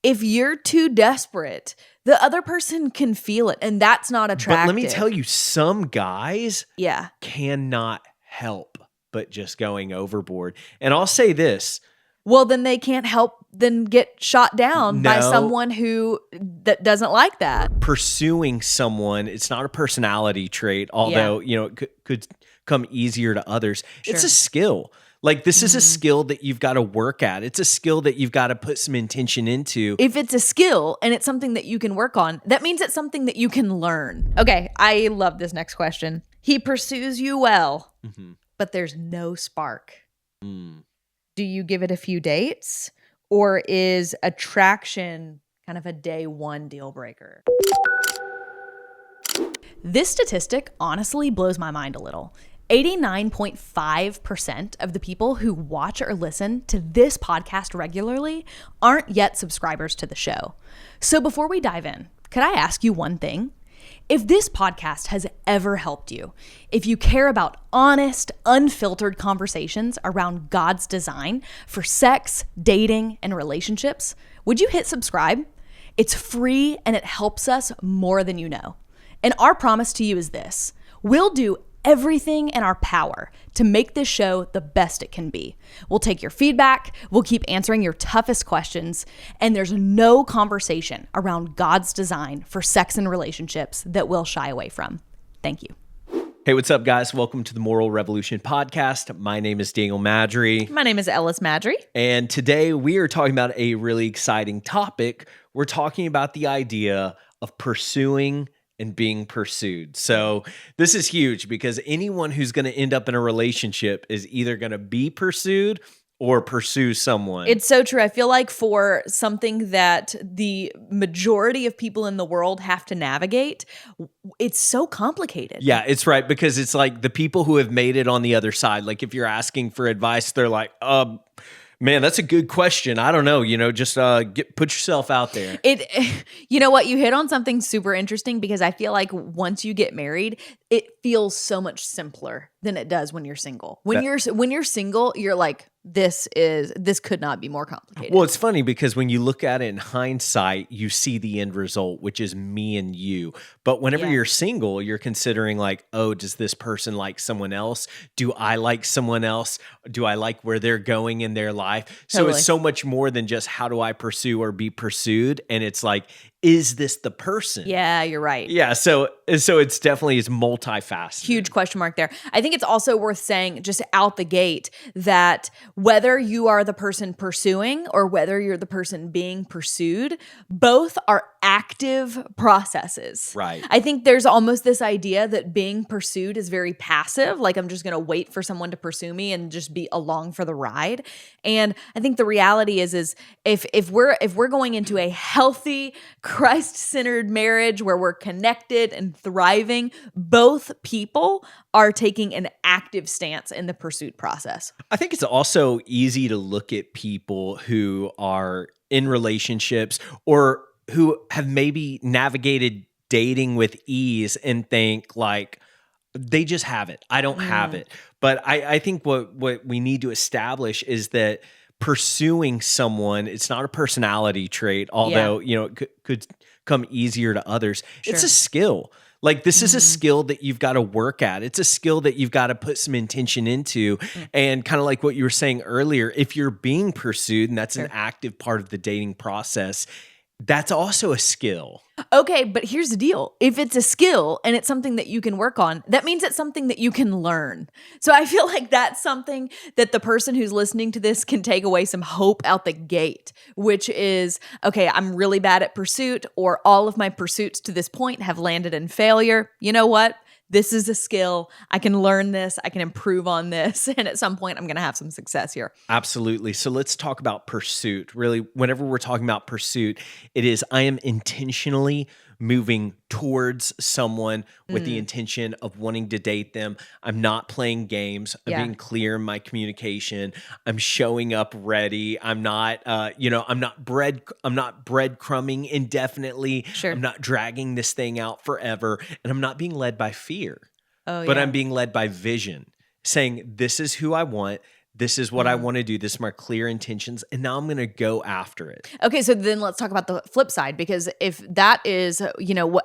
if you're too desperate, the other person can feel it, and that's not attractive. But let me tell you, some guys Yeah. cannot help but just going overboard. And I'll say this. Well, then they can't help then get shot down by No. someone that doesn't like that. Pursuing someone, it's not a personality trait, although, it could come easier to others. Sure. It's a skill. Like, this is a skill that you've got to work at. It's a skill that you've got to put some intention into. If it's a skill and it's something that you can work on, that means it's something that you can learn. Okay, I love this next question. He pursues you well, but there's no spark. Do you give it a few dates, or is attraction kind of a day one deal breaker? This statistic honestly blows my mind a little. 89.5% of the people who watch or listen to this podcast regularly aren't yet subscribers to the show. So before we dive in, could I ask you one thing? If this podcast has ever helped you, if you care about honest, unfiltered conversations around God's design for sex, dating, and relationships, would you hit subscribe? It's free and it helps us more than you know. And our promise to you is this: we'll do everything in our power to make this show the best it can be. We'll take your feedback, we'll keep answering your toughest questions, and there's no conversation around God's design for sex and relationships that we'll shy away from. Thank you. Hey, what's up, guys? Welcome to the Moral Revolution Podcast. My name is Daniel Madry. My name is Ellis Madry. And today we are talking about a really exciting topic. We're talking about the idea of pursuing and being pursued. So this is huge because anyone who's going to end up in a relationship is either going to be pursued or pursue someone. It's so true. I feel like for something that the majority of people in the world have to navigate, it's so complicated. Yeah, it's right, because it's like the people who have made it on the other side. Like, if you're asking for advice, they're like, man, that's a good question. I don't know, just put yourself out there. You know what? You hit on something super interesting, because I feel like once you get married, it feels so much simpler than it does when you're single. When you're single, you're like, this could not be more complicated. Well, it's funny because when you look at it in hindsight, you see the end result, which is me and you. But whenever you're single, you're considering like, oh, does this person like someone else? Do I like someone else? Do I like where they're going in their life? So Totally. It's so much more than just how do I pursue or be pursued? And it's like, is this the person? Yeah, you're right. Yeah, so it's definitely is multifaceted. Huge question mark there. I think it's also worth saying just out the gate that whether you are the person pursuing or whether you're the person being pursued, both are active processes. Right. I think there's almost this idea that being pursued is very passive, like I'm just going to wait for someone to pursue me and just be along for the ride. And I think the reality is if we're going into a healthy, Christ-centered marriage where we're connected and thriving, both people are taking an active stance in the pursuit process. I think it's also easy to look at people who are in relationships or who have maybe navigated dating with ease and think like, they just have it. I don't have it. But I think what we need to establish is that pursuing someone, it's not a personality trait, although, it could come easier to others. Sure. It's a skill. Like, this is a skill that you've got to work at. It's a skill that you've got to put some intention into. And kind of like what you were saying earlier, if you're being pursued, and that's an active part of the dating process, that's also a skill. Okay, but here's the deal. If it's a skill and it's something that you can work on, that means it's something that you can learn. So I feel like that's something that the person who's listening to this can take away some hope out the gate, which is, okay, I'm really bad at pursuit, or all of my pursuits to this point have landed in failure. You know what? This is a skill. I can learn this. I can improve on this. And at some point, I'm going to have some success here. Absolutely. So let's talk about pursuit. Really, whenever we're talking about pursuit, it is I am intentionally moving towards someone with the intention of wanting to date them. I'm not playing games. I'm being clear in my communication. I'm showing up ready. I'm not, I'm not breadcrumbing indefinitely. Sure. I'm not dragging this thing out forever. And I'm not being led by fear, Oh, but I'm being led by vision, saying, this is who I want. This is what I want to do. This is my clear intentions. And now I'm going to go after it. Okay, so then let's talk about the flip side, because if that is,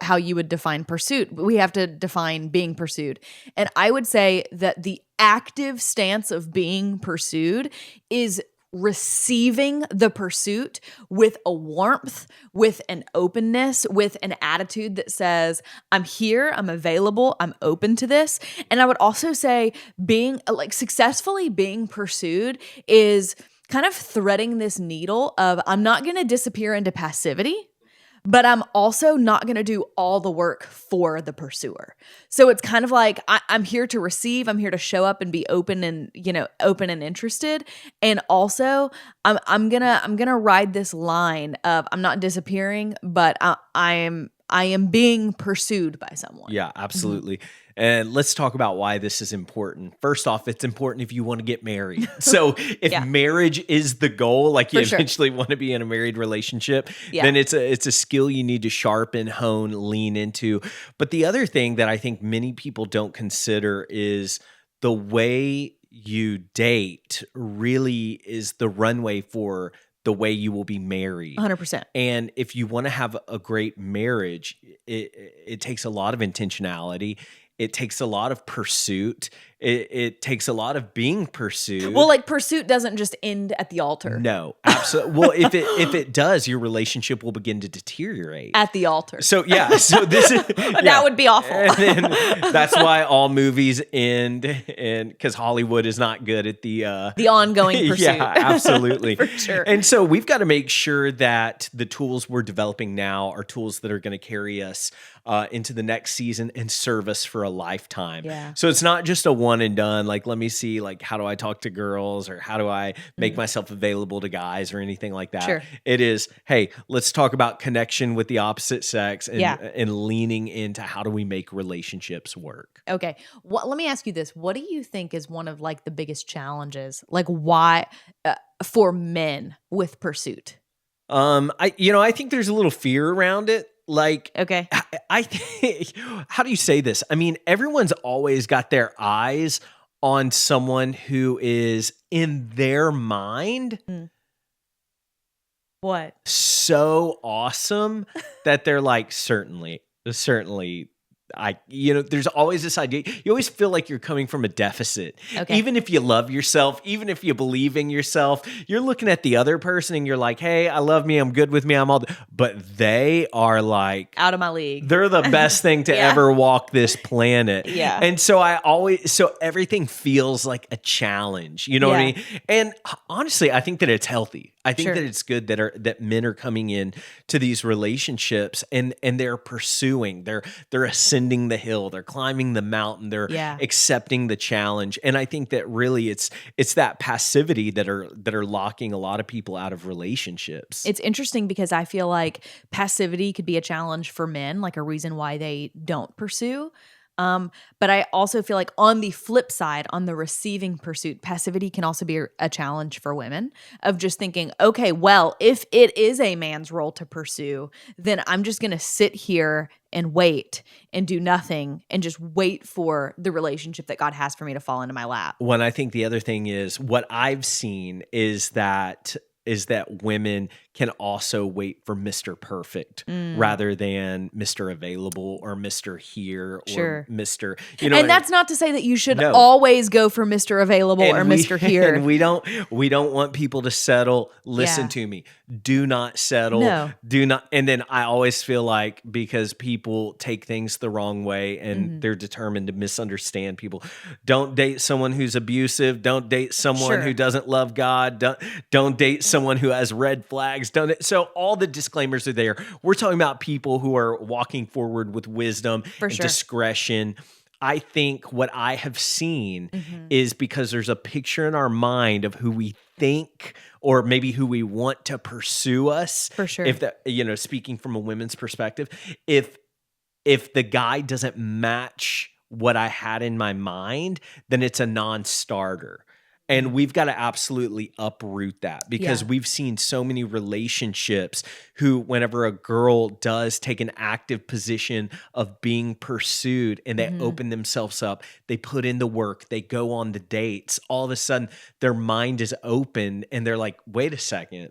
how you would define pursuit, we have to define being pursued. And I would say that the active stance of being pursued is receiving the pursuit with a warmth, with an openness, with an attitude that says, I'm here, I'm available, I'm open to this. And I would also say successfully being pursued is kind of threading this needle of, I'm not going to disappear into passivity, but I'm also not going to do all the work for the pursuer. So it's kind of like, I'm here to receive, I'm here to show up and be open and, open and interested. And also I'm going to ride this line of, I'm not disappearing, but I am being pursued by someone. Yeah, absolutely. And let's talk about why this is important. First off, it's important if you want to get married. So if marriage is the goal, like you eventually want to be in a married relationship, then it's a skill you need to sharpen, hone, lean into. But the other thing that I think many people don't consider is the way you date really is the runway for the way you will be married. 100%. And if you want to have a great marriage, it takes a lot of intentionality. It takes a lot of pursuit. It takes a lot of being pursued. Well, like pursuit doesn't just end at the altar. No, absolutely. Well, if it does, your relationship will begin to deteriorate at the altar. So this is that would be awful. And that's why all movies end, and because Hollywood is not good at the ongoing pursuit. Yeah, absolutely. For sure. And so we've got to make sure that the tools we're developing now are tools that are going to carry us into the next season and serve us for a lifetime. Yeah. So it's not just a one and done, like, let me see, like, how do I talk to girls, or how do I make myself available to guys, or anything like that. Sure. It is, hey, let's talk about connection with the opposite sex and leaning into how do we make relationships work. Okay. Let me ask you this. What do you think is one of like the biggest challenges, like why for men with pursuit? I think there's a little fear around it. Like, okay, I think, how do you say this? I mean, everyone's always got their eyes on someone who is in their mind what? So awesome that they're like, certainly, there's always this idea. You always feel like you're coming from a deficit. Okay. Even if you love yourself, even if you believe in yourself, you're looking at the other person and you're like, hey, I love me. I'm good with me. I'm all, but they are like out of my league. They're the best thing to ever walk this planet. Yeah. And so everything feels like a challenge, you know what I mean? And honestly, I think that it's healthy. I think that it's good that men are coming in to these relationships and they're pursuing, they're ascending the hill, they're climbing the mountain, they're accepting the challenge. And I think that really it's that passivity that are locking a lot of people out of relationships. It's interesting because I feel like passivity could be a challenge for men, like a reason why they don't pursue. But I also feel like on the flip side, on the receiving pursuit, passivity can also be a challenge for women of just thinking, okay, well, if it is a man's role to pursue, then I'm just going to sit here and wait and do nothing and just wait for the relationship that God has for me to fall into my lap. When I think the other thing is what I've seen is that women can also wait for Mr. Perfect rather than Mr. Available or Mr. Here or Mr. And that's not to say that you should always go for Mr. Available or Mr. Here. And we don't want people to settle. Listen to me. Do not settle. No. Do not. And then I always feel like because people take things the wrong way and they're determined to misunderstand people. Don't date someone who's abusive. Don't date someone who doesn't love God. Don't date someone who has red flags. So all the disclaimers are there. We're talking about people who are walking forward with wisdom and discretion. I think what I have seen is because there's a picture in our mind of who we think or maybe who we want to pursue us. For sure. If that, speaking from a women's perspective, if the guy doesn't match what I had in my mind, then it's a non-starter. And we've got to absolutely uproot that, because Yeah. we've seen so many relationships who, whenever a girl does take an active position of being pursued and they open themselves up, they put in the work, they go on the dates, all of a sudden their mind is open and they're like, wait a second.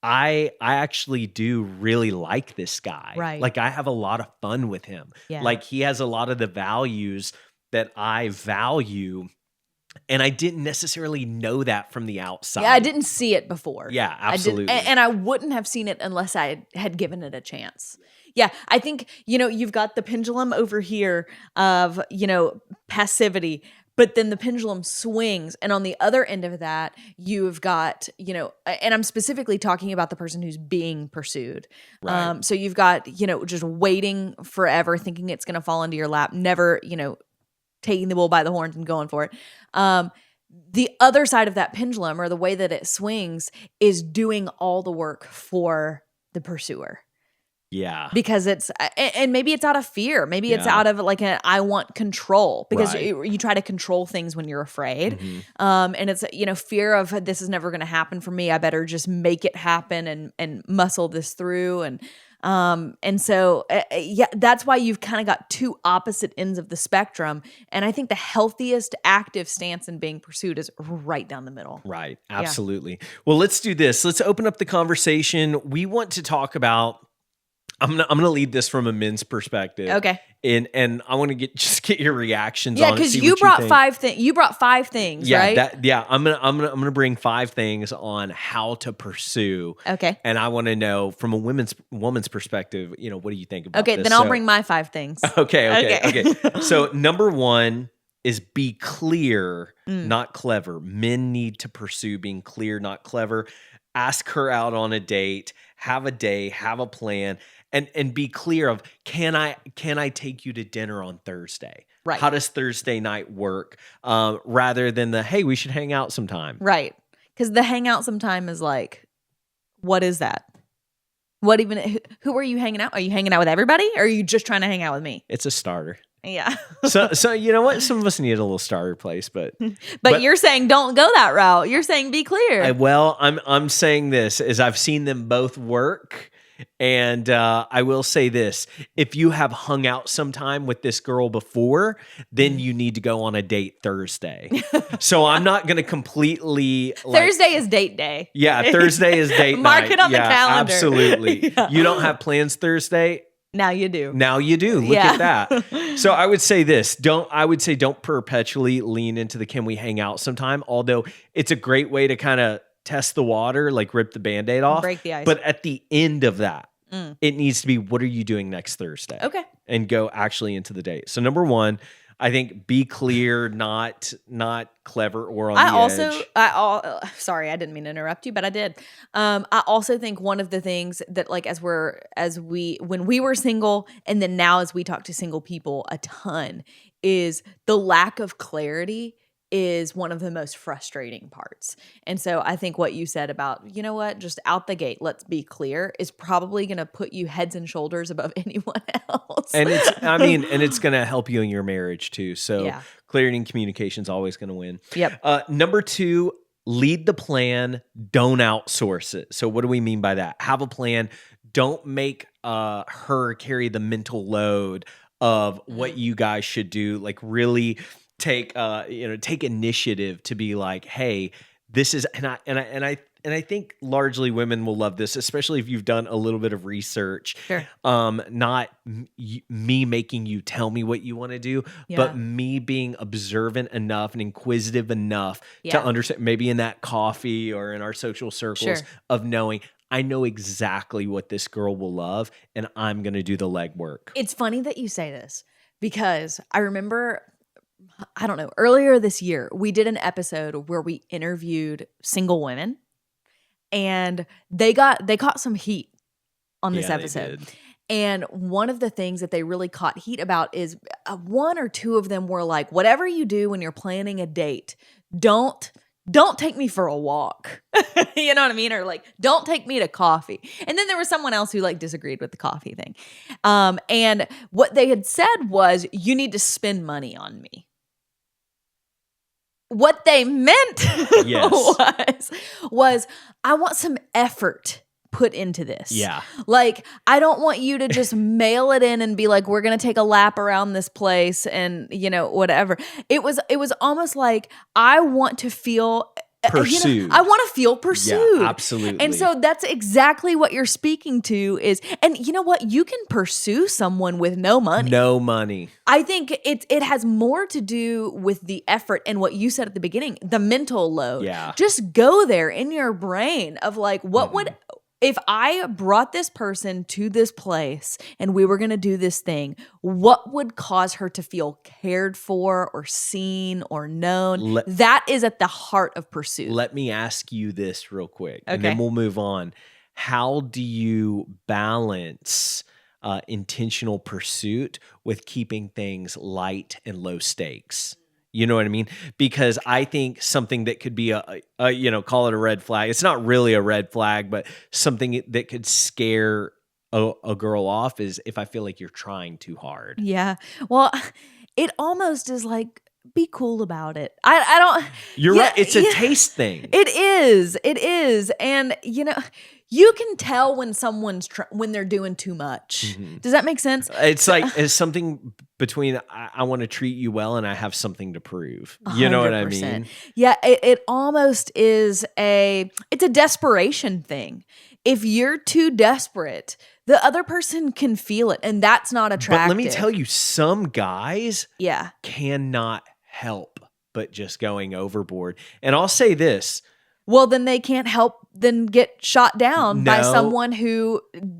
I actually do really like this guy. Right. Like, I have a lot of fun with him. Yeah. Like, he has a lot of the values that I value. And I didn't necessarily know that from the outside. Yeah, I didn't see it before. Yeah, absolutely. And I wouldn't have seen it unless I had given it a chance. Yeah, I think, you've got the pendulum over here of, passivity, but then the pendulum swings. And on the other end of that, you've got, and I'm specifically talking about the person who's being pursued. Right. So you've got, just waiting forever, thinking it's going to fall into your lap, never, taking the bull by the horns and going for it. The other side of that pendulum, or the way that it swings, is doing all the work for the pursuer. Yeah. Because and maybe it's out of fear. Maybe it's out of like I want control, because you try to control things when you're afraid. And it's, fear of, this is never going to happen for me. I better just make it happen and muscle this through. And so, that's why you've kind of got two opposite ends of the spectrum. And I think the healthiest active stance in being pursued is right down the middle. Right. Absolutely. Well, let's do this. Let's open up the conversation. We want to talk about, I'm gonna lead this from a men's perspective. Okay. And I want to get your reactions Yeah, on it. because see you what brought think. 5 things. You brought 5 things, right? I'm gonna bring 5 things on how to pursue. Okay. And I want to know from a woman's perspective, what do you think about Okay, this? then I'll bring my 5 things. Okay. So number 1 is be clear, not clever. Men need to pursue being clear, not clever. Ask her out on a date, have a day, have a plan. And be clear of, can I take you to dinner on Thursday? Right. How does Thursday night work? Rather than hey, we should hang out sometime. Right. Because the hangout sometime is like, what is that? What even? Who are you hanging out? Are you hanging out with everybody, or are you just trying to hang out with me? It's a starter. Yeah. So you know what? Some of us need a little starter place, but you're saying don't go that route. You're saying be clear. I'm saying this as I've seen them both work. And I will say this, if you have hung out sometime with this girl before, then you need to go on a date Thursday. So I'm not going to completely... Thursday is date day. Yeah, Thursday is date night. Mark it on the calendar. Absolutely. Yeah. You don't have plans Thursday? Now you do. Look at that. So I would say this, don't perpetually lean into the can we hang out sometime, although it's a great way to kind of test the water, like rip the Band-Aid off. Break the ice. But at the end of that, it needs to be, what are you doing next Thursday? Okay. And go actually into the date. So number 1, I think be clear, not clever or on the edge. Sorry, I didn't mean to interrupt you, but I did. I also think one of the things that, like, when we were single, and then now as we talk to single people a ton, is the lack of clarity is one of the most frustrating parts. And so I think what you said about, just out the gate, let's be clear, is probably going to put you heads and shoulders above anyone else. And it's going to help you in your marriage too. So clarity and communication is always going to win. Yep. Number 2, lead the plan. Don't outsource it. So what do we mean by that? Have a plan. Don't make her carry the mental load of what you guys should do. Like, really take initiative to be like, hey, this is, and I think largely women will love this, especially if you've done a little bit of research. Sure. Not me making you tell me what you want to do, but me being observant enough and inquisitive enough to understand, maybe in that coffee or in our social circles, of knowing, I know exactly what this girl will love, and I'm going to do the legwork. It's funny that you say this, because I remember, I don't know, earlier this year, we did an episode where we interviewed single women, and they caught some heat on this episode. And one of the things that they really caught heat about is 1 or 2 of them were like, whatever you do when you're planning a date, don't take me for a walk. You know what I mean? Or like, don't take me to coffee. And then there was someone else who like disagreed with the coffee thing. And what they had said was, you need to spend money on me. what they meant Yes. was I want some effort put into this. Yeah. Like, I don't want you to just mail it in and be like, we're going to take a lap around this place and, whatever. It was almost like I want to feel Pursued. I want to feel pursued. Yeah, absolutely. And so that's exactly what you're speaking to is, and you know what? You can pursue someone with no money. No money. I think it has more to do with the effort and what you said at the beginning, the mental load. Yeah. Just go there in your brain of like, what would, if I brought this person to this place and we were going to do this thing, what would cause her to feel cared for or seen or known? That is at the heart of pursuit. Let me ask you this real quick, and then we'll move on. How do you balance intentional pursuit with keeping things light and low stakes? You know what I mean? Because I think something that could be call it a red flag. It's not really a red flag, but something that could scare a girl off is if I feel like you're trying too hard. Yeah. Well, it almost is like, be cool about it. I don't. You're right. It's a taste thing. It is. And you can tell when someone's when they're doing too much. Mm-hmm. Does that make sense? It's like it's something between I want to treat you well and I have something to prove. You know 100%. What I mean? Yeah. It almost is it's a desperation thing. If you're too desperate, the other person can feel it, and that's not attractive. But let me tell you, some guys cannot help but just going overboard. And I'll say this. Well, then they can't help then get shot down by someone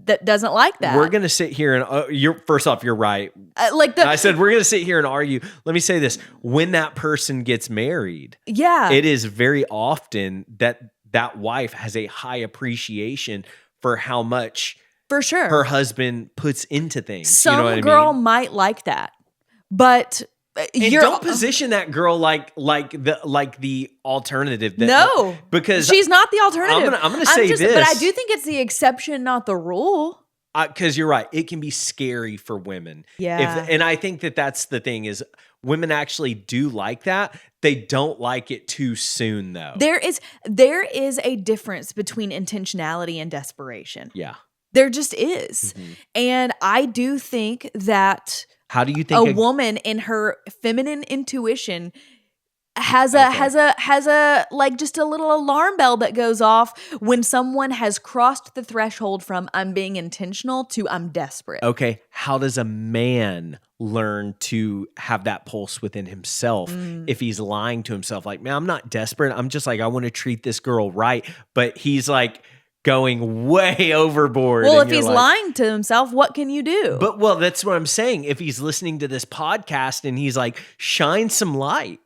that doesn't like that. We're going to sit here and first off, you're right. I said, we're going to sit here and argue. Let me say this. When that person gets married, it is very often that wife has a high appreciation for how much for sure her husband puts into things. Some you know what girl I mean? might like that, but and don't position that girl like the alternative. No, because she's not the alternative. I'm gonna say this, but I do think it's the exception, not the rule. Because you're right, it can be scary for women. Yeah, and I think that's the thing is women actually do like that. They don't like it too soon, though. There is a difference between intentionality and desperation. Yeah, there just is, and I do think that. How do you think a woman in her feminine intuition has a like just a little alarm bell that goes off when someone has crossed the threshold from I'm being intentional to I'm desperate? Okay, how does a man learn to have that pulse within himself if he's lying to himself? Like, man, I'm not desperate. I'm just like, I want to treat this girl right. But he's like going way overboard. Well, if he's lying to himself, what can you do? But that's what I'm saying. If he's listening to this podcast and he's like, shine some light.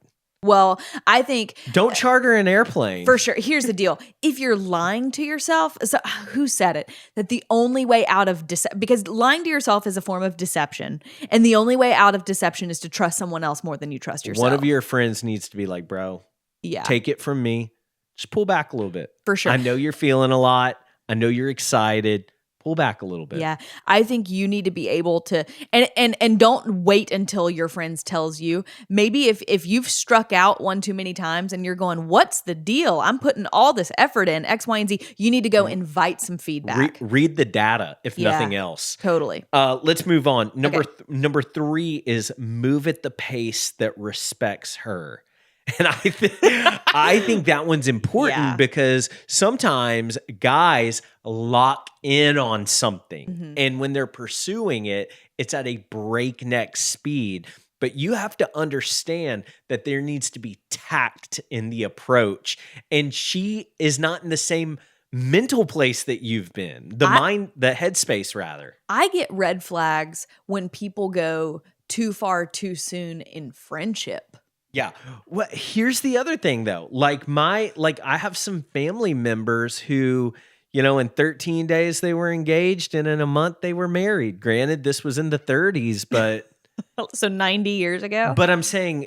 Well, I think don't charter an airplane. For sure. Here's the deal. If you're lying to yourself, so who said it? That the only way out of because lying to yourself is a form of deception, and the only way out of deception is to trust someone else more than you trust yourself. One of your friends needs to be like, bro, take it from me. Just pull back a little bit. For sure. I know you're feeling a lot. I know you're excited. Pull back a little bit. Yeah. I think you need to be able to, and don't wait until your friends tells you. Maybe if you've struck out one too many times and you're going, what's the deal? I'm putting all this effort in X, Y, and Z. You need to go invite some feedback. Read the data, if nothing else. Totally. Let's move on. Number 3 is move at the pace that respects her. And I think that one's important because sometimes guys lock in on something. And when they're pursuing it, it's at a breakneck speed. But you have to understand that there needs to be tact in the approach. And she is not in the same mental place that you've been, the headspace rather. I get red flags when people go too far too soon in friendship. Yeah. Well, here's the other thing though. I have some family members who, in 13 days they were engaged and in a month they were married. Granted, this was in the 30s, but So 90 years ago? But I'm saying,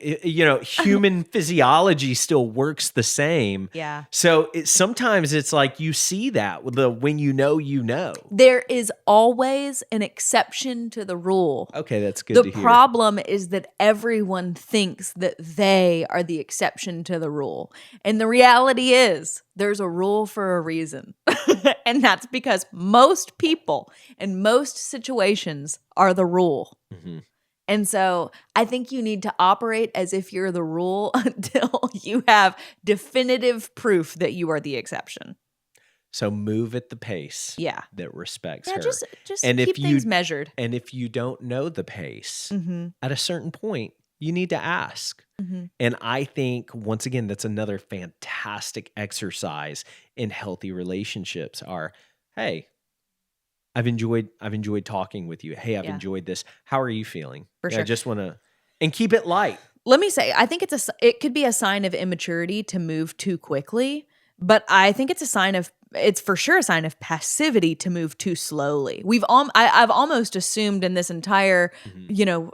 human physiology still works the same. Yeah. So sometimes it's like you see that when you know. There is always an exception to the rule. Okay, that's good The to hear. problem is that everyone thinks that they are the exception to the rule. And the reality is there's a rule for a reason. And that's because most people in most situations are the rule. Mm-hmm. And so I think you need to operate as if you're the rule until you have definitive proof that you are the exception. So move at the pace Yeah. that respects Yeah, her. just And keep if things measured. And if you don't know the pace, Mm-hmm. at a certain point, you need to ask. Mm-hmm. And I think, once again, that's another fantastic exercise in healthy relationships are, hey, I've enjoyed talking with you. Hey, I've enjoyed this. How are you feeling? For sure. I just want to, and keep it light. Let me say, I think it could be a sign of immaturity to move too quickly, but I think it's for sure a sign of passivity to move too slowly. I've almost assumed in this entire,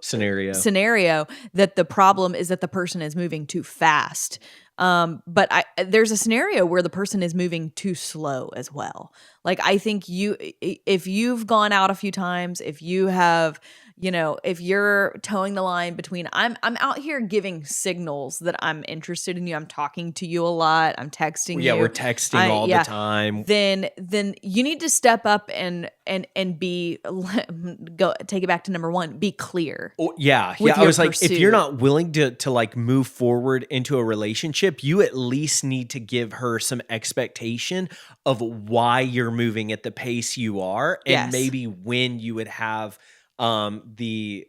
scenario that the problem is that the person is moving too fast. But there's a scenario where the person is moving too slow as well. Like, I think if you've gone out a few times, if you have, if you're towing the line between I'm out here giving signals that I'm interested in you, I'm talking to you a lot, I'm texting you. Yeah, we're texting all the time. Then you need to step up and be take it back to number one, be clear. I was like, if you're not willing to like move forward into a relationship, you at least need to give her some expectation of why you're moving at the pace you are, and maybe when you would have the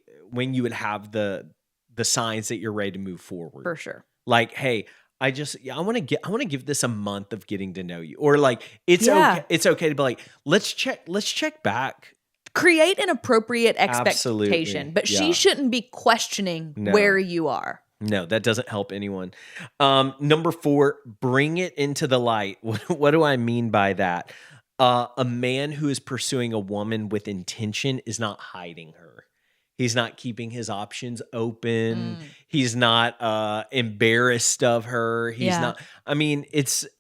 signs that you're ready to move forward. For sure. Like, hey, I want to give this a month of getting to know you, or like it's okay to be like, let's check back. Create an appropriate expectation, Absolutely. but she shouldn't be questioning where you are. No, that doesn't help anyone. Number 4, bring it into the light. What do I mean by that? A man who is pursuing a woman with intention is not hiding her. He's not keeping his options open. He's not embarrassed of her. He's not. I mean,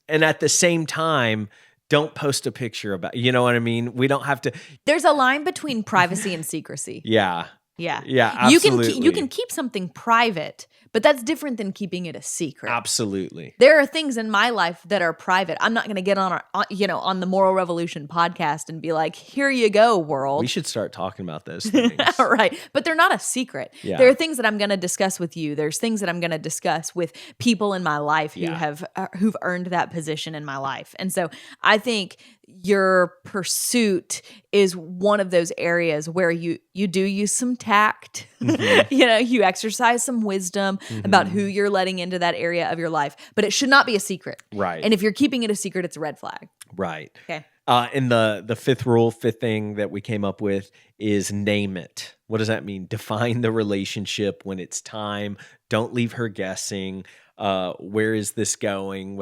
and at the same time, don't post a picture about. You know what I mean? We don't have to. There's a line between privacy and secrecy. Yeah. Yeah. Absolutely. You can keep something private, but that's different than keeping it a secret. Absolutely. There are things in my life that are private. I'm not going to get on on the Moral Revolution podcast and be like, "Here you go, world." We should start talking about those things. Right. But they're not a secret. Yeah. There are things that I'm going to discuss with you. There's things that I'm going to discuss with people in my life who've earned that position in my life. And so I think your pursuit is one of those areas where you do use some tact. Mm-hmm. You exercise some wisdom about who you're letting into that area of your life, but it should not be a secret. Right. And if you're keeping it a secret, it's a red flag. Right. Okay. And the fifth thing that we came up with is name it. What does that mean? Define the relationship when it's time. Don't leave her guessing. Where is this going?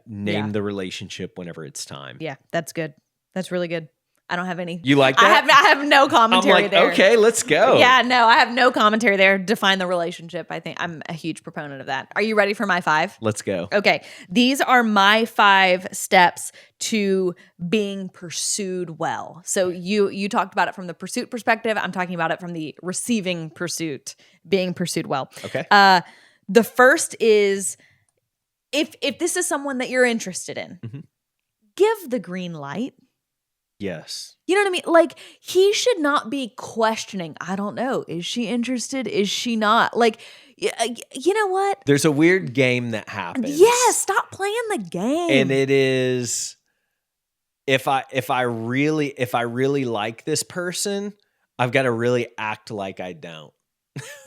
Name the relationship whenever it's time. Yeah, that's good. That's really good. I don't have any. You like that? I have no commentary I'm like, there. okay, let's go. Yeah, no, I have no commentary there. Define the relationship. I think I'm a huge proponent of that. Are you ready for my 5? Let's go. Okay. These are my 5 steps to being pursued well. So you talked about it from the pursuit perspective. I'm talking about it from the receiving pursuit, being pursued well. Okay. The first is if this is someone that you're interested in, give the green light. Yes. You know what I mean? Like, he should not be questioning, I don't know, is she interested? Is she not? Like, you know what? There's a weird game that happens. Yes, stop playing the game. And it is, if I really like this person, I've got to really act like I don't.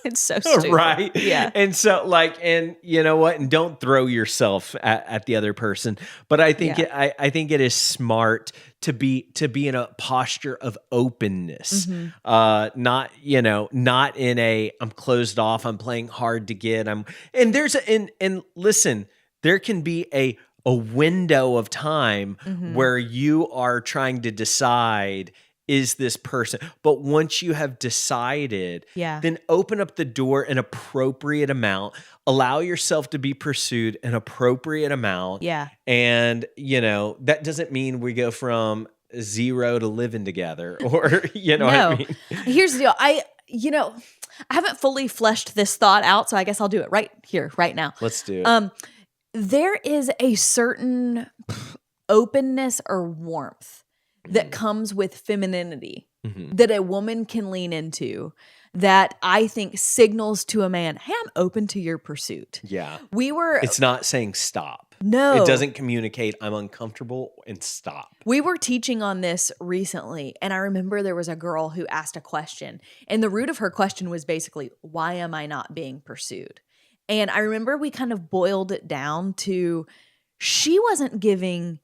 It's so stupid. Right? Yeah. And so and you know what? And don't throw yourself at the other person. But I think I think it is smart to be in a posture of openness. Not in a I'm closed off, I'm playing hard to get. And listen, there can be a window of time where you are trying to decide is this person. But once you have decided, Yeah. then open up the door an appropriate amount, allow yourself to be pursued an appropriate amount. Yeah. And, that doesn't mean we go from 0 to living together or, what I mean? Here's the deal. I haven't fully fleshed this thought out, so I guess I'll do it right here, right now. Let's do it. There is a certain openness or warmth that comes with femininity that a woman can lean into that I think signals to a man, hey, I'm open to your pursuit. Yeah. It's not saying stop. No. It doesn't communicate I'm uncomfortable and stop. We were teaching on this recently, and I remember there was a girl who asked a question, and the root of her question was basically, why am I not being pursued? And I remember we kind of boiled it down to she wasn't giving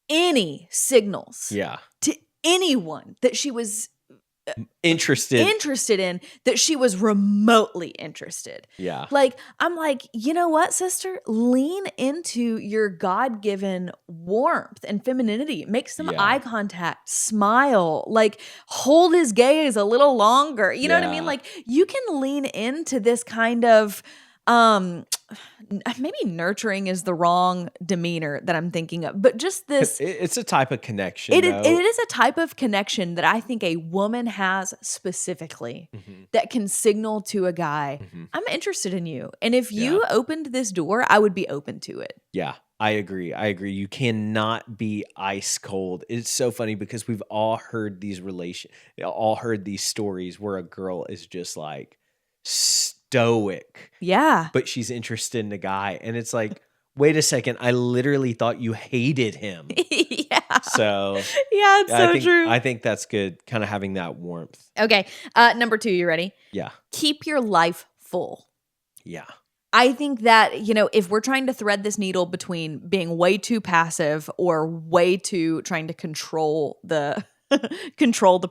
any signals to anyone that she was interested in, that she was remotely interested. Yeah. Like, I'm like, you know what, sister? Lean into your God-given warmth and femininity. Make some eye contact, smile, like hold his gaze a little longer. You know what I mean? Like, you can lean into this kind of maybe nurturing is the wrong demeanor that I'm thinking of, but just this. It's a type of connection. It is a type of connection that I think a woman has specifically that can signal to a guy, I'm interested in you. And if you opened this door, I would be open to it. Yeah, I agree. You cannot be ice cold. It's so funny because we've all heard these stories where a girl is just like stoic. Yeah. But she's interested in a guy. And it's like, wait a second, I literally thought you hated him. Yeah. So yeah, it's so true. I think that's good, kind of having that warmth. Okay. Number 2, you ready? Yeah. Keep your life full. Yeah. I think that, if we're trying to thread this needle between being way too passive or way too trying to control the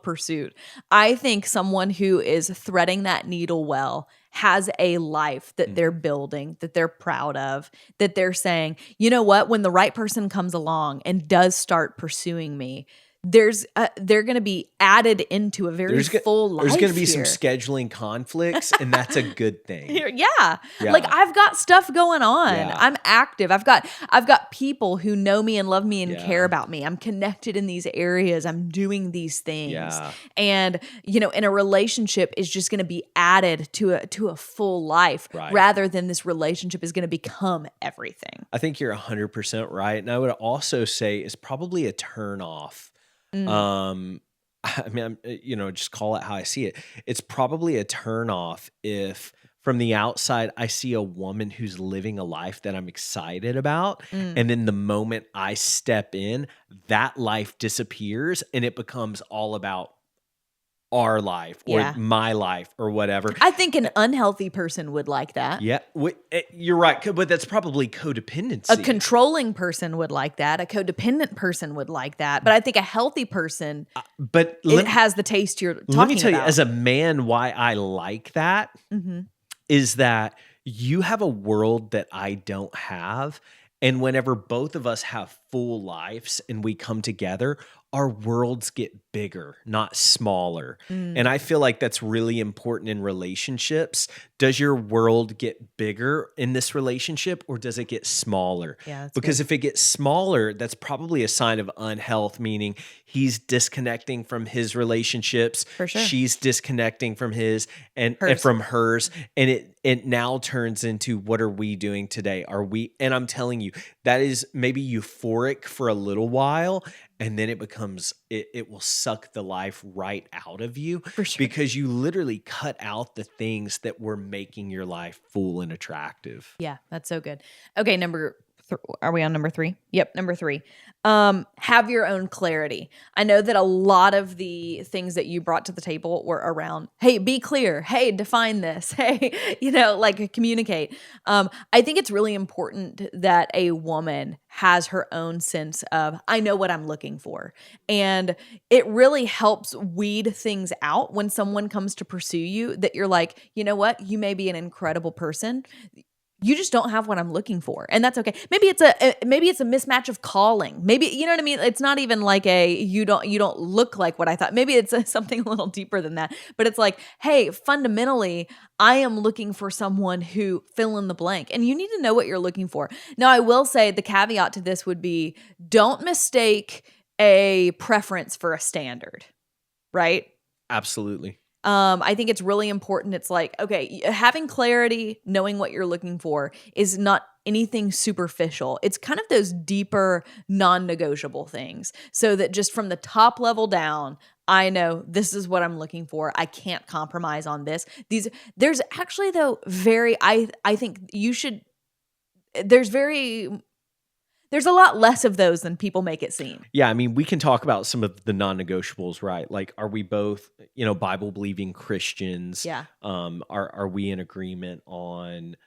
pursuit, I think someone who is threading that needle well has a life that they're building, that they're proud of, that they're saying, you know what, when the right person comes along and does start pursuing me, they're going to be added into a very full life. There's going to be some scheduling conflicts, and that's a good thing. Yeah. Like, I've got stuff going on. Yeah. I'm active. I've got people who know me and love me and care about me. I'm connected in these areas. I'm doing these things. Yeah. And, in a relationship is just going to be added to a full life rather than this relationship is going to become everything. I think you're 100% right. And I would also say it's probably a turnoff. I mean, just call it how I see it. It's probably a turnoff if from the outside I see a woman who's living a life that I'm excited about, and then the moment I step in, that life disappears and it becomes all about our life or my life or whatever. I think an unhealthy person would like that. Yeah, you're right, but that's probably codependency. A controlling person would like that. A codependent person would like that. But I think a healthy person has the taste you're talking about. Let me tell you, as a man, why I like that is that you have a world that I don't have. And whenever both of us have full lives and we come together, our worlds get bigger, not smaller. And I feel like that's really important in relationships. Does your world get bigger in this relationship or does it get smaller? Yeah, because if it gets smaller, that's probably a sign of unhealth, meaning he's disconnecting from his relationships. For sure. She's disconnecting from his and from hers. And it now turns into, what are we doing today? And I'm telling you, that is maybe euphoric for a little while. And then it becomes, it will suck the life right out of you. For sure. Because you literally cut out the things that were making your life full and attractive. Yeah, that's so good. Okay, are we on number 3? Yep, number 3. Have your own clarity. I know that a lot of the things that you brought to the table were around, hey, be clear. Hey, define this. Hey, like communicate. I think it's really important that a woman has her own sense of, I know what I'm looking for. And it really helps weed things out when someone comes to pursue you that you're like, you know what? You may be an incredible person. you just don't have what I'm looking for. And that's okay. Maybe it's a mismatch of calling. Maybe, you know what I mean? It's not even like you don't look like what I thought. Maybe it's something a little deeper than that. But it's like, hey, fundamentally, I am looking for someone who fill in the blank. And you need to know what you're looking for. Now, I will say the caveat to this would be, don't mistake a preference for a standard, right? Absolutely. I think it's really important. It's like, okay, having clarity, knowing what you're looking for is not anything superficial. It's kind of those deeper, non-negotiable things. So that just from the top level down, I know this is what I'm looking for. I can't compromise on this. There's actually though I think you should, there's a lot less of those than people make it seem. Yeah, I mean, we can talk about some of the non-negotiables, right? Like, are we both, Bible-believing Christians? Yeah. Are we in agreement on?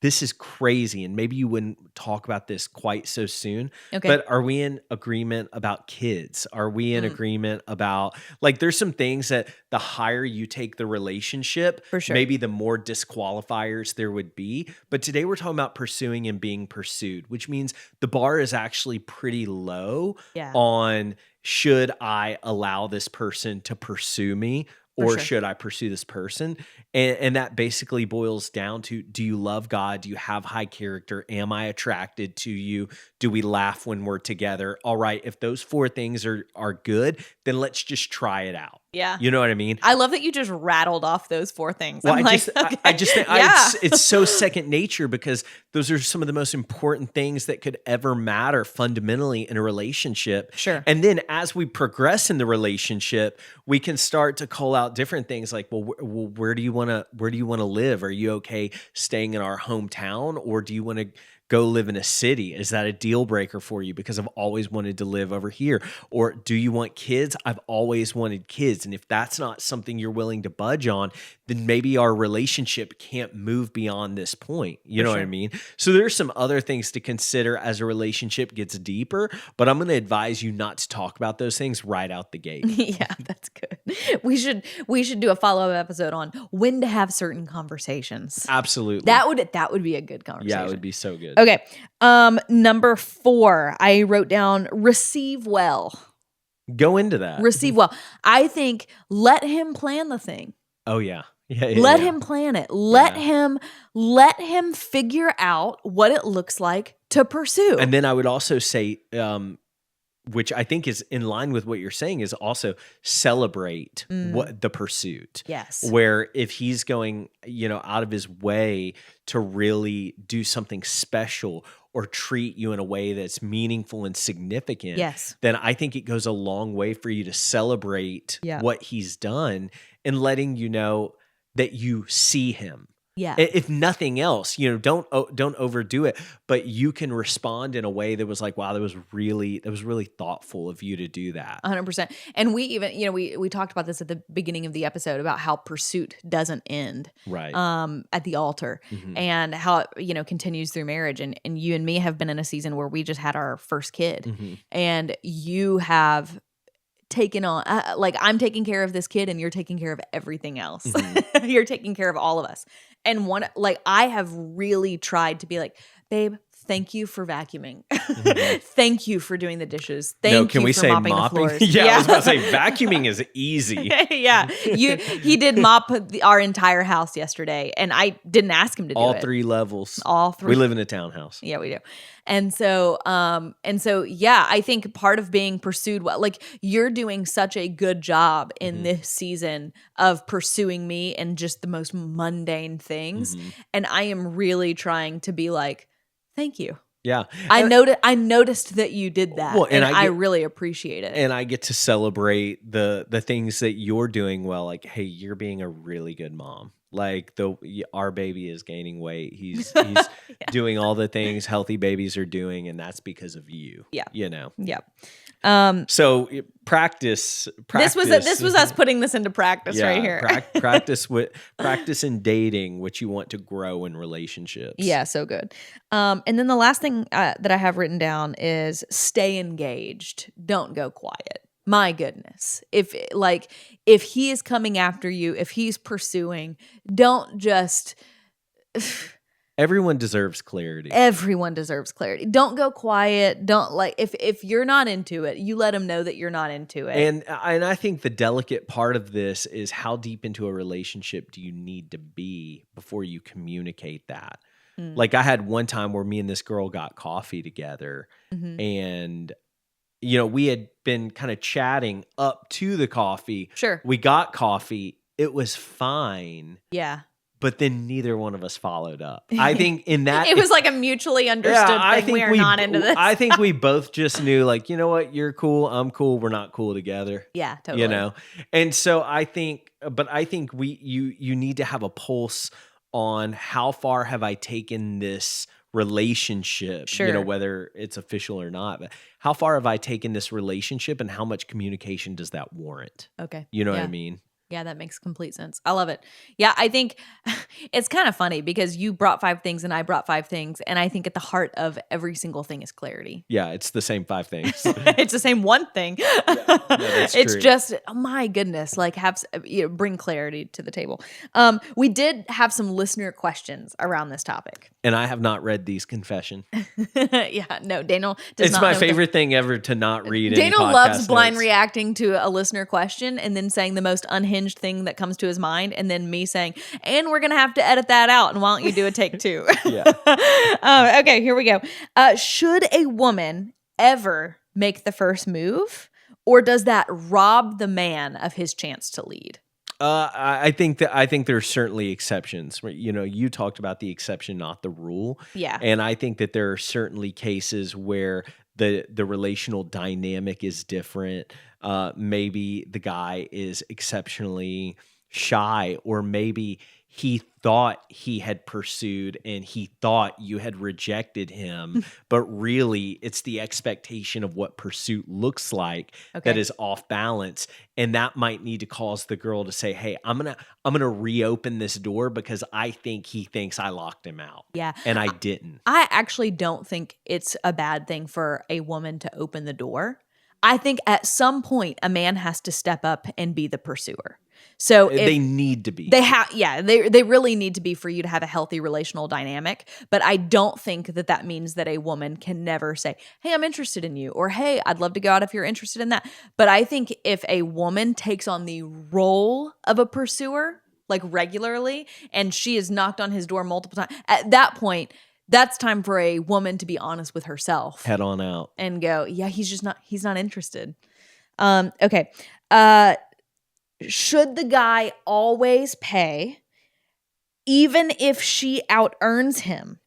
This is crazy, and maybe you wouldn't talk about this quite so soon. Okay. But are we in agreement about kids? Are we in agreement about, like, there's some things that the higher you take the relationship, For sure. maybe the more disqualifiers there would be. But today we're talking about pursuing and being pursued, which means the bar is actually pretty low on, should I allow this person to pursue me? Or should I pursue this person? And that basically boils down to, do you love God? Do you have high character? Am I attracted to you? Do we laugh when we're together? All right, if those 4 things are good, then let's just try it out. Yeah. You know what I mean? I love that you just rattled off those 4 things. Well, I just think it's so second nature, because those are some of the most important things that could ever matter fundamentally in a relationship. Sure. And then as we progress in the relationship, we can start to call out different things like, well, where do you want to live? Are you okay staying in our hometown, or do you want to go live in a city? Is that a deal breaker for you? Because I've always wanted to live over here. Or do you want kids? I've always wanted kids. And if that's not something you're willing to budge on, then maybe our relationship can't move beyond this point. You know what I mean? So there's some other things to consider as a relationship gets deeper, but I'm going to advise you not to talk about those things right out the gate. Yeah, that's good. We should do a follow-up episode on when to have certain conversations. Absolutely. That would be a good conversation. Yeah, it would be so good. Okay. Number 4, I wrote down receive well. Go into that. Receive well. I think let him plan the thing. Oh yeah. Let him plan it. Let him figure out what it looks like to pursue. And then I would also say, which I think is in line with what you're saying, is also celebrate what the pursuit. Yes. Where if he's going, out of his way to really do something special or treat you in a way that's meaningful and significant, then I think it goes a long way for you to celebrate what he's done and letting you know that you see him. Yeah. If nothing else, don't overdo it, but you can respond in a way that was like, wow, that was really thoughtful of you to do that. 100%. And we even, we talked about this at the beginning of the episode about how pursuit doesn't end right at the altar, and how it, continues through marriage. And you and me have been in a season where we just had our first kid, and you have taken on, I'm taking care of this kid and you're taking care of everything else. You're taking care of all of us. And I have really tried to be like, babe, thank you for vacuuming. Thank you for doing the dishes. Thank you for mopping the floors. I was about to say vacuuming is easy. Yeah. He did mop our entire house yesterday, and I didn't ask him to do all it. 3 levels. All 3. We live in a townhouse. Yeah, we do. And so, yeah, I think part of being pursued well, you're doing such a good job in this season of pursuing me and just the most mundane things. And I am really trying to be like, thank you. Yeah. I noticed that you did that, and I really appreciate it. And I get to celebrate the things that you're doing well. Like, hey, you're being a really good mom. Like our baby is gaining weight. He's doing all the things healthy babies are doing, and that's because of you. Yeah. Yeah. So practice. This was us putting this into practice right here. Practice in dating what you want to grow in relationships. Yeah, so good. And then the last thing that I have written down is stay engaged. Don't go quiet. My goodness. If he is coming after you, if he's pursuing, don't just Everyone deserves clarity. Everyone deserves clarity. Don't go quiet. Don't like if you're not into it, you let them know that you're not into it. And I think the delicate part of this is how deep into a relationship do you need to be before you communicate that? Like I had one time where me and this girl got coffee together, and we had been kind of chatting up to the coffee. Sure. We got coffee. It was fine. Yeah. But then neither one of us followed up. I think in that it was like a mutually understood thing. We are not into this. I think we both just knew, like, you know what, you're cool, I'm cool, we're not cool together. Yeah, totally. And so I think you need to have a pulse on how far have I taken this relationship, Sure. whether it's official or not, but how far have I taken this relationship and how much communication does that warrant? Okay. You know what I mean? Yeah, that makes complete sense. I love it. Yeah, I think it's kind of funny because you brought 5 things and I brought 5 things. And I think at the heart of every single thing is clarity. Yeah, it's the same 5 things. It's the same one thing. That's it's true. just, oh my goodness, like bring clarity to the table. We did have some listener questions around this topic. And I have not read these, confession. Yeah, no, Daniel does it's not. It's my favorite thing ever to not read. Daniel any loves blind notes. reacting to a listener question and then saying the most unhinged thing that comes to his mind, and then me saying, "And we're gonna have to edit that out." And why don't you do a take 2? Yeah. Okay, here we go. Should a woman ever make the first move, or does that rob the man of his chance to lead? I think there's certainly exceptions. You talked about the exception, not the rule. Yeah. And I think that there are certainly cases where the relational dynamic is different. Maybe the guy is exceptionally shy, or maybe he thought he had pursued and he thought you had rejected him, but really it's the expectation of what pursuit looks like that is off balance. And that might need to cause the girl to say, "Hey, I'm going to reopen this door because I think he thinks I locked him out." Yeah. And I didn't. I actually don't think it's a bad thing for a woman to open the door. I think at some point a man has to step up and be the pursuer. So they need to be. They really need to be for you to have a healthy relational dynamic. But I don't think that means that a woman can never say, "Hey, I'm interested in you," or "Hey, I'd love to go out if you're interested in that." But I think if a woman takes on the role of a pursuer, like regularly, and she has knocked on his door multiple times, at that point, that's time for a woman to be honest with herself. Head on out. And go, "Yeah, he's not interested." Okay. Should the guy always pay, even if she out-earns him?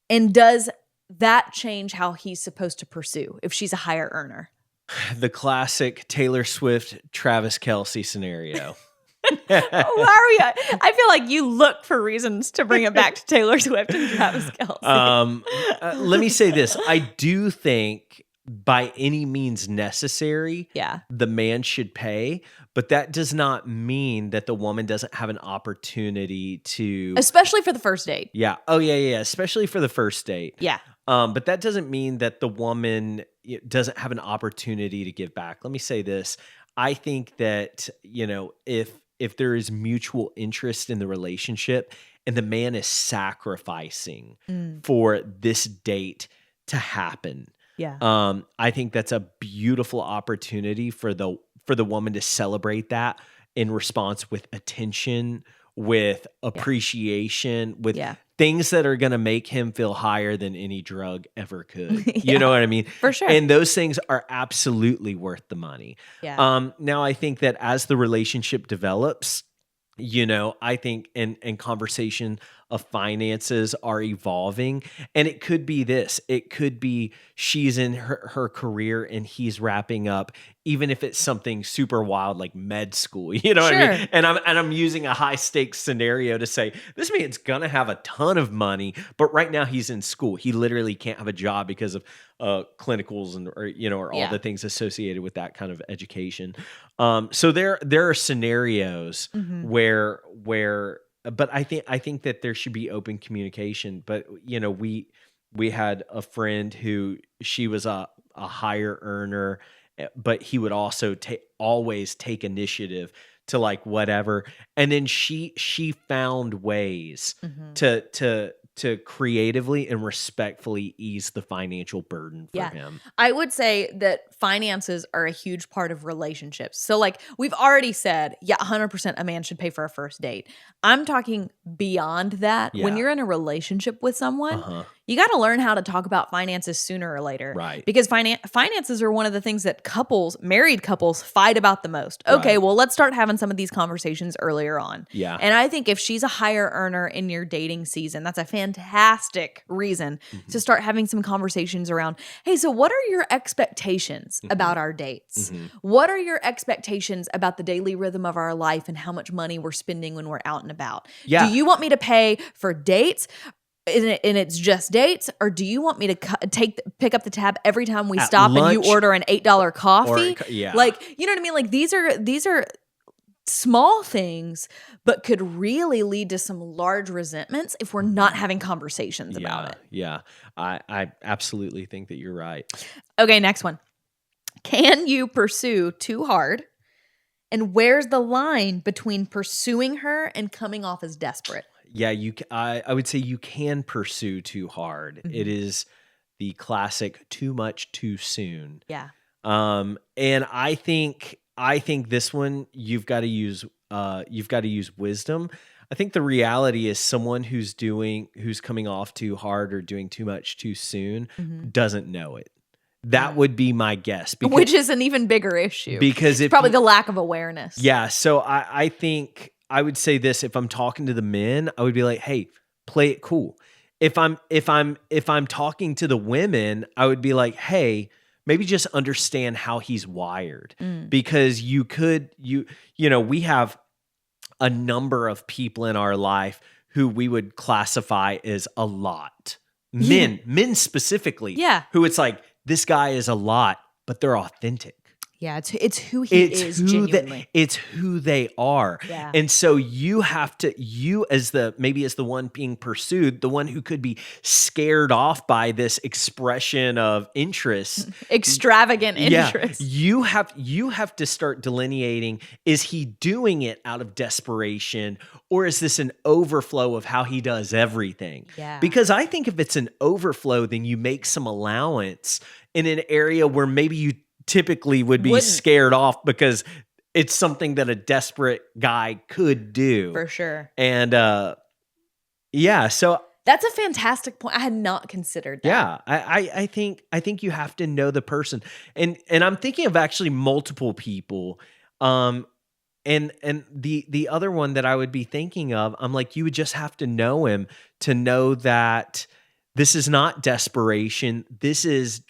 And does that change how he's supposed to pursue if she's a higher earner? The classic Taylor Swift, Travis Kelce scenario. Why are we? I feel like you look for reasons to bring it back to Taylor Swift and Travis Kelce. Let me say this. I do think by any means necessary, the man should pay, but that does not mean that the woman doesn't have an opportunity to... Especially for the first date. Yeah. Oh, yeah. Especially for the first date. Yeah. But that doesn't mean that the woman doesn't have an opportunity to give back. Let me say this. I think that, if there is mutual interest in the relationship and the man is sacrificing for this date to happen, I think that's a beautiful opportunity for the woman to celebrate that in response with attention, with appreciation, with things that are going to make him feel higher than any drug ever could. You know what I mean? For sure. And those things are absolutely worth the money. Yeah. Now, I think that as the relationship develops, I think and conversation of finances are evolving, and it could be this. It could be she's in her career and he's wrapping up, even if it's something super wild like med school. You know what I mean? And I'm using a high stakes scenario to say this man's gonna have a ton of money, but right now he's in school. He literally can't have a job because of clinicals or all the things associated with that kind of education. So there are scenarios where but I think that there should be open communication. But we had a friend who she was a higher earner, but he would also always take initiative to like whatever, and then she found ways to to creatively and respectfully ease the financial burden for him. I would say that finances are a huge part of relationships. So like we've already said, 100% a man should pay for a first date. I'm talking beyond that. When you're in a relationship with someone, you got to learn how to talk about finances sooner or later. Right. Because finances are one of the things that married couples fight about the most. Okay, well, let's start having some of these conversations earlier on. Yeah. And I think if she's a higher earner in your dating season, that's a fantastic reason to start having some conversations around, hey, so what are your expectations about our dates? What are your expectations about the daily rhythm of our life and how much money we're spending when we're out and about? Yeah. Do you want me to pay for dates? And it's just dates, or do you want me to pick up the tab every time we stop lunch, and you order an $8 coffee? Yeah. Like, you know what I mean? Like these are small things, but could really lead to some large resentments if we're not having conversations about it. Yeah. I absolutely think that you're right. Okay, next one. Can you pursue too hard? And where's the line between pursuing her and coming off as desperate? Yeah, I would say you can pursue too hard. It is the classic too much too soon. Yeah. And I think this one you've got to use wisdom. I think the reality is someone who's coming off too hard or doing too much too soon doesn't know it. That would be my guess. Which is an even bigger issue. Because it's probably the lack of awareness. Yeah. So I think I would say this: if I'm talking to the men, I would be like, "Hey, play it cool." If I'm talking to the women, I would be like, "Hey, maybe just understand how he's wired." Because we have a number of people in our life who we would classify as a lot. Men specifically. Yeah. Who it's like, this guy is a lot, but they're authentic. Yeah, it's who he is genuinely. It's who they are. Yeah. And so you have to, as the one being pursued, the one who could be scared off by this expression of interest. Extravagant interest. You have to start delineating, is he doing it out of desperation, or is this an overflow of how he does everything? Yeah. Because I think if it's an overflow, then you make some allowance in an area where maybe you typically would be scared off because it's something that a desperate guy could do. For sure. And so that's a fantastic point. I had not considered that. Yeah. I think you have to know the person. And I'm thinking of actually multiple people. And the other one that I would be thinking of, I'm like, you would just have to know him to know that this is not desperation. This is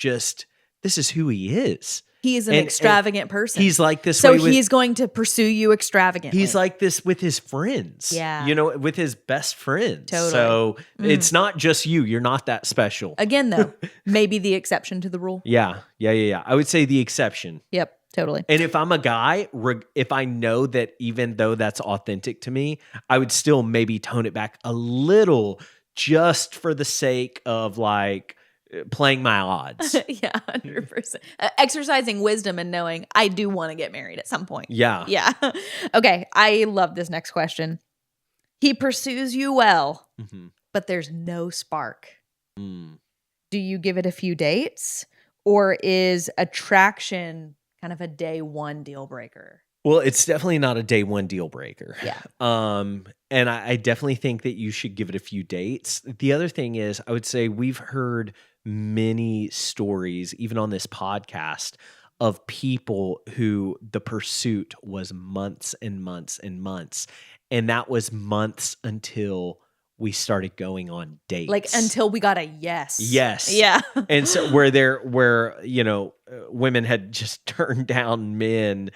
who he is. He is an extravagant person. He's like this. So he's going to pursue you extravagantly. He's like this with his friends. Yeah. With his best friends. Totally. So it's not just you. You're not that special. Again, though, maybe the exception to the rule. Yeah. I would say the exception. Yep. Totally. And if I'm a guy, if I know that even though that's authentic to me, I would still maybe tone it back a little just for the sake of like playing my odds. Yeah, 100%. Exercising wisdom and knowing I do want to get married at some point. Yeah. Yeah. Okay. I love this next question. He pursues you well, but there's no spark. Do you give it a few dates, or is attraction kind of a day one deal breaker? Well, it's definitely not a day one deal breaker. Yeah. And I definitely think that you should give it a few dates. The other thing is, I would say we've heard many stories, even on this podcast, of people who the pursuit was months and months and months. And that was months until we started going on dates. Like until we got a yes. Yes. Yeah. And so where women had just turned down men.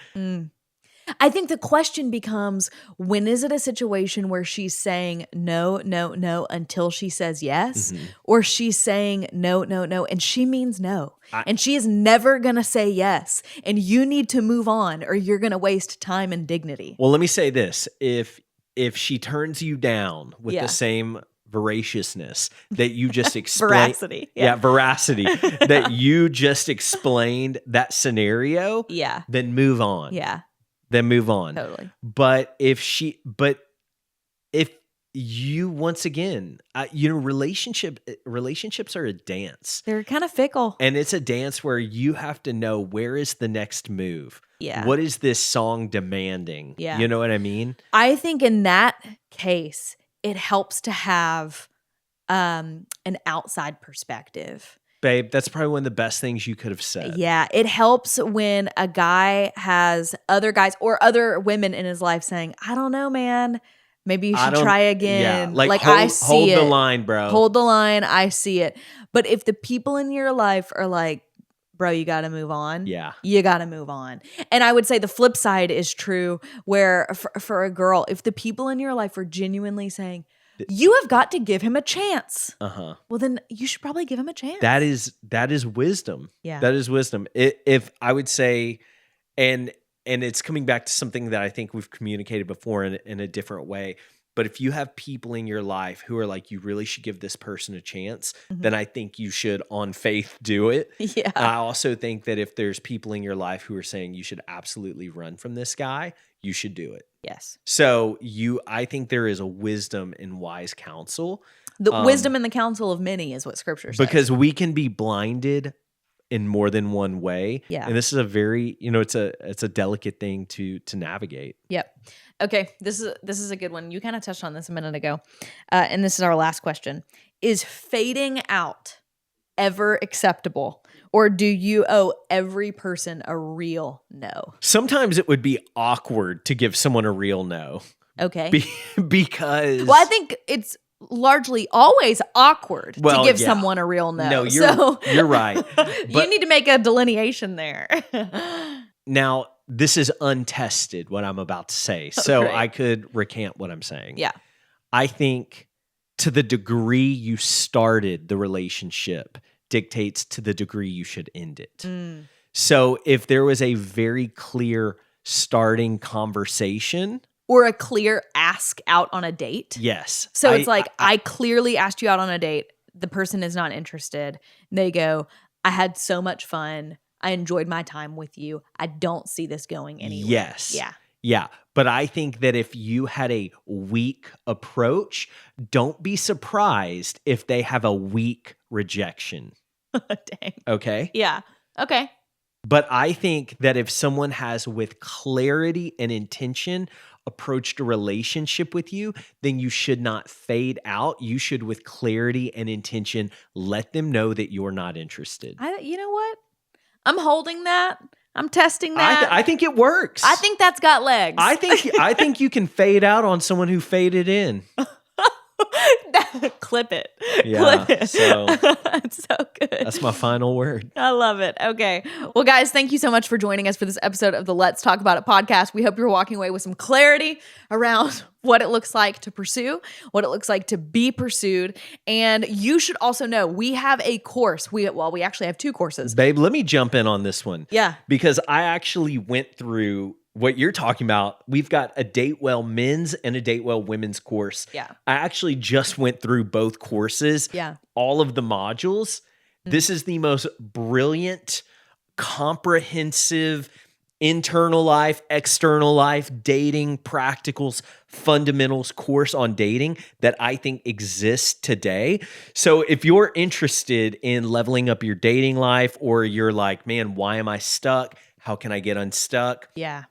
I think the question becomes, when is it a situation where she's saying no, no, no until she says yes? Or she's saying no, no, no, and she means no. And she is never going to say yes. And you need to move on or you're going to waste time and dignity. Well, let me say this. If she turns you down with the same voraciousness that you just explained. Veracity. Yeah, veracity. That you just explained that scenario. Yeah. Then move on. Yeah. Then move on. Totally. But if you once again, relationships are a dance. They're kind of fickle. And it's a dance where you have to know, where is the next move? Yeah. What is this song demanding? Yeah. You know what I mean? I think in that case, it helps to have an outside perspective. Babe, that's probably one of the best things you could have said. Yeah, it helps when a guy has other guys or other women in his life saying, I don't know, man. Maybe you should try again. Yeah, I see hold it. the line, bro. Hold the line. I see it. But if the people in your life are like, bro, you got to move on. Yeah. You got to move on. And I would say the flip side is true where for a girl, if the people in your life are genuinely saying, you have got to give him a chance. Uh-huh. Well, then you should probably give him a chance. That is wisdom. Yeah. That is wisdom. If I would say, and it's coming back to something that I think we've communicated before in a different way. But if you have people in your life who are like, you really should give this person a chance, then I think you should on faith do it. Yeah. I also think that if there's people in your life who are saying you should absolutely run from this guy, you should do it. Yes. So I think there is a wisdom in wise counsel. The wisdom in the counsel of many is what scripture says. Because we can be blinded in more than one way. Yeah. And this is a very, it's a delicate thing to navigate. Yep. Okay. This is a good one. You kind of touched on this a minute ago. And this is our last question. Is fading out ever acceptable? Or do you owe every person a real no? Sometimes it would be awkward to give someone a real no. Okay. Because... Well, I think it's largely always awkward to give someone a real no. No, you're right. You need to make a delineation there. Now, this is untested, what I'm about to say. So Great. I could recant what I'm saying. Yeah. I think to the degree you started the relationship dictates to the degree you should end it. So if there was a very clear starting conversation... Or a clear ask out on a date. Yes. So it's I clearly asked you out on a date. The person is not interested. They go, I had so much fun. I enjoyed my time with you. I don't see this going anywhere. Yes. Yeah. Yeah. But I think that if you had a weak approach, don't be surprised if they have a weak rejection. Dang. Okay? Yeah. Okay. But I think that if someone has with clarity and intention approached a relationship with you, then you should not fade out. You should, with clarity and intention, let them know that you're not interested. You know what? I'm holding that. I'm testing that. I think it works. I think that's got legs. I think you can fade out on someone who faded in. Clip it. Yeah, Clip it. so it's so good. That's my final word. I love it. Okay. Well, guys, thank you so much for joining us for this episode of the Let's Talk About It podcast. We hope you're walking away with some clarity around what it looks like to pursue, what it looks like to be pursued. And you should also know we have a course. We actually have 2 courses. Babe, let me jump in on this one. Yeah. Because I actually went through what you're talking about. We've got a Date Well men's and a Date Well women's course. Yeah. I actually just went through both courses. Yeah. All of the modules. This is the most brilliant, comprehensive, internal life, external life, dating, practicals, fundamentals course on dating that I think exists today. So if you're interested in leveling up your dating life, or you're like, man, why am I stuck? How can I get unstuck? Yeah.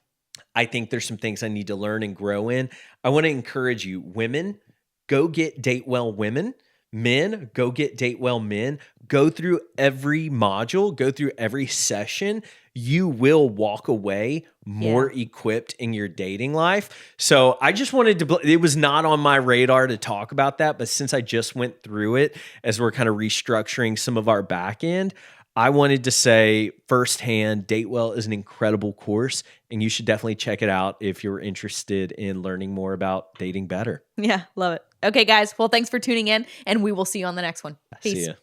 I think there's some things I need to learn and grow in. I want to encourage you, women, go get Date Well women. Men, go get Date Well men. Go through every module, go through every session. You will walk away more equipped in your dating life. So I just wanted to, it was not on my radar to talk about that, but since I just went through it as we're kind of restructuring some of our back end, I wanted to say firsthand, Date Well is an incredible course, and you should definitely check it out if you're interested in learning more about dating better. Yeah, love it. Okay, guys. Well, thanks for tuning in, and we will see you on the next one. Peace. See ya.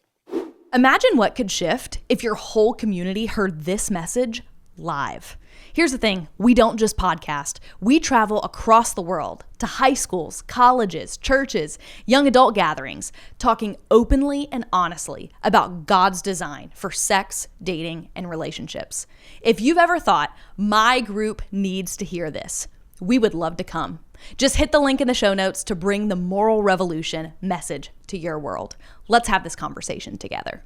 Imagine what could shift if your whole community heard this message live. Here's the thing, we don't just podcast. We travel across the world to high schools, colleges, churches, young adult gatherings, talking openly and honestly about God's design for sex, dating, and relationships. If you've ever thought, my group needs to hear this, We would love to come. Just hit the link in the show notes to bring the moral revolution message to your world. Let's have this conversation together.